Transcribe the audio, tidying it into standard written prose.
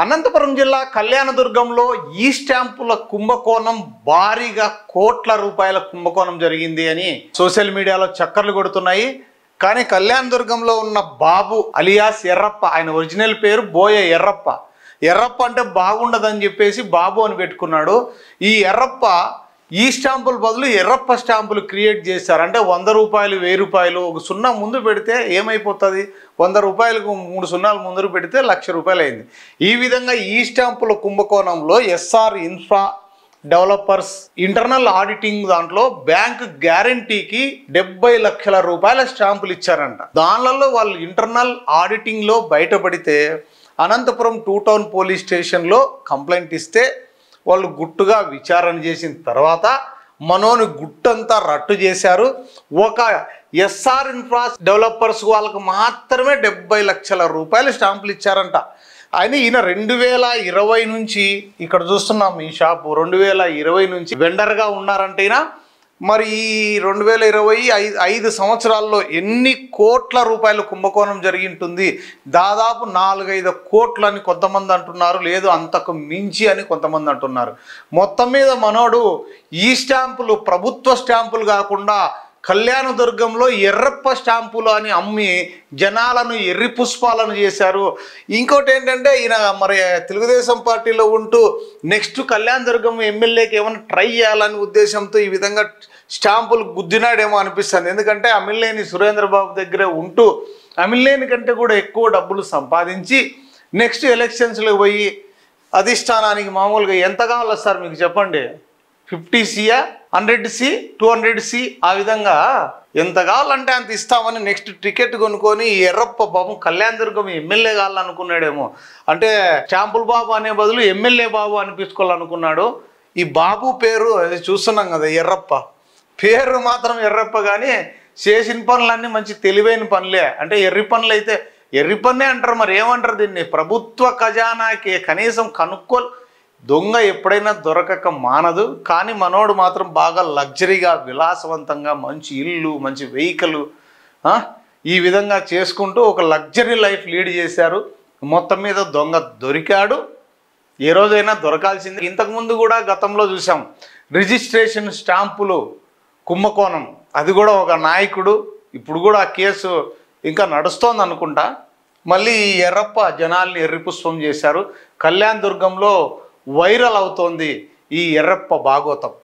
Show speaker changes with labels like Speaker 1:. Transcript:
Speaker 1: అనంతపురం జిల్లా కళ్యాణదుర్గంలో ఈ స్టాంపుల కుంభకోణం భారీగా కోట్ల రూపాయల కుంభకోణం జరిగింది అని సోషల్ మీడియాలో చక్కర్లు కొడుతున్నాయి. కానీ కళ్యాణదుర్గంలో ఉన్న బాబు అలియాస్ ఎర్రప్ప, ఆయన ఒరిజినల్ పేరు బోయ ఎర్రప్ప. ఎర్రప్ప అంటే బాగుండదని చెప్పేసి బాబు అని పెట్టుకున్నాడు. ఈ ఎర్రప్ప ఈ స్టాంపుల బదులు ఎర్రప్ప స్టాంపులు క్రియేట్ చేశారు. అంటే 100 రూపాయలు 1000 రూపాయలు ఒక సున్నా ముందు పెడితే ఏమైపోతుంది, 100 రూపాయలకు 3 సున్నాలు ముందు పెడితే 1,00,000 రూపాయలు అయింది. ఈ విధంగా ఈ స్టాంపుల కుంభకోణంలో SR infra developers internal auditing దాంట్లో బ్యాంక్ గ్యారంటీకి 70 లక్షల రూపాయల స్టాంపులు ఇచ్చారంట. దానిలో వాళ్ళు ఇంటర్నల్ ఆడిటింగ్లో బయటపడితే అనంతపురం 2 టౌన్ పోలీస్ స్టేషన్లో కంప్లైంట్ ఇస్తే వాళ్ళు గుట్టుగా విచారణ చేసిన తర్వాత మనోని గుట్టంతా రట్టు చేశారు. ఒక ఎస్ఆర్ ఇన్ఫ్రా డెవలపర్స్ వాళ్ళకు మాత్రమే 70 లక్షల రూపాయల స్టాంపులు ఇచ్చారంట. ఆయన ఈయన 2020 నుంచి ఇక్కడ చూస్తున్నాం ఈ షాపు 2020 నుంచి వెండర్గా ఉన్నారంటే ఈయన. మరి ఈ 2025 సంవత్సరాల్లో ఎన్ని కోట్ల రూపాయల కుంభకోణం జరిగింటుంది? దాదాపు 4-5 కోట్లు అని కొంతమంది అంటున్నారు, లేదు అంతకు మించి అని కొంతమంది అంటున్నారు. మొత్తం మీద మనోడు ఈ స్టాంపులు ప్రభుత్వ స్టాంపులు కాకుండా కళ్యాణదుర్గంలో ఎర్రప్ప స్టాంపులు అని అమ్మి జనాలను ఎర్రి పుష్పాలను చేశారు. ఇంకోటి ఏంటంటే ఈయన మరి తెలుగుదేశం పార్టీలో ఉంటూ నెక్స్ట్ కళ్యాణదుర్గం ఎమ్మెల్యేకి ఏమైనా ట్రై చేయాలని ఉద్దేశంతో ఈ విధంగా స్టాంపులు గుద్దినాడేమో అనిపిస్తుంది. ఎందుకంటే అమిలేని సురేంద్రబాబు దగ్గరే ఉంటూ అమిలేని కంటే కూడా ఎక్కువ డబ్బులు సంపాదించి నెక్స్ట్ ఎలక్షన్స్లో పోయి అధిష్టానానికి మామూలుగా ఎంత కావాలో సార్ మీకు చెప్పండి, 50C 100C 200C ఆ విధంగా ఎంత కావాలంటే అంత ఇస్తామని నెక్స్ట్ టికెట్ కొనుక్కొని ఎర్రప్ప బాబు కళ్యాణదుర్గం ఎమ్మెల్యే కావాలనుకున్నాడేమో. అంటే స్టాంపుల్ బాబు అనే బదులు ఎమ్మెల్యే బాబు అనిపించుకోవాలనుకున్నాడు. ఈ బాబు పేరు అది చూస్తున్నాం కదా, ఎర్రప్ప పేరు మాత్రం ఎర్రప్ప, కానీ చేసిన పనులన్నీ మంచి తెలివైన పనులే. అంటే ఎర్రి పనులు అయితే ఎర్రి పన్నే అంటారు, మరి ఏమంటారు దీన్ని? ప్రభుత్వ ఖజానాకి కనీసం దొంగ ఎప్పుడైనా దొరకక మానదు. కానీ మనోడు మాత్రం బాగా లగ్జరీగా విలాసవంతంగా మంచి ఇల్లు మంచి వెహికల్ ఈ విధంగా చేసుకుంటూ ఒక లగ్జరీ లైఫ్ లీడ్ చేశారు. మొత్తం మీద దొంగ దొరికాడు, ఏ రోజైనా దొరకాల్సింది. ఇంతకుముందు కూడా గతంలో చూసాం రిజిస్ట్రేషన్ స్టాంపులు కుంభకోణం, అది కూడా ఒక నాయకుడు. ఇప్పుడు కూడా ఆ కేసు ఇంకా నడుస్తోంది అనుకుంటా. మళ్ళీ ఈ ఎర్రప్ప జనాల్ని ఎర్రిపుష్పం చేశారు. కళ్యాణదుర్గంలో వైరల్ అవుతోంది ఈ ఎర్రప్ప భాగోతం.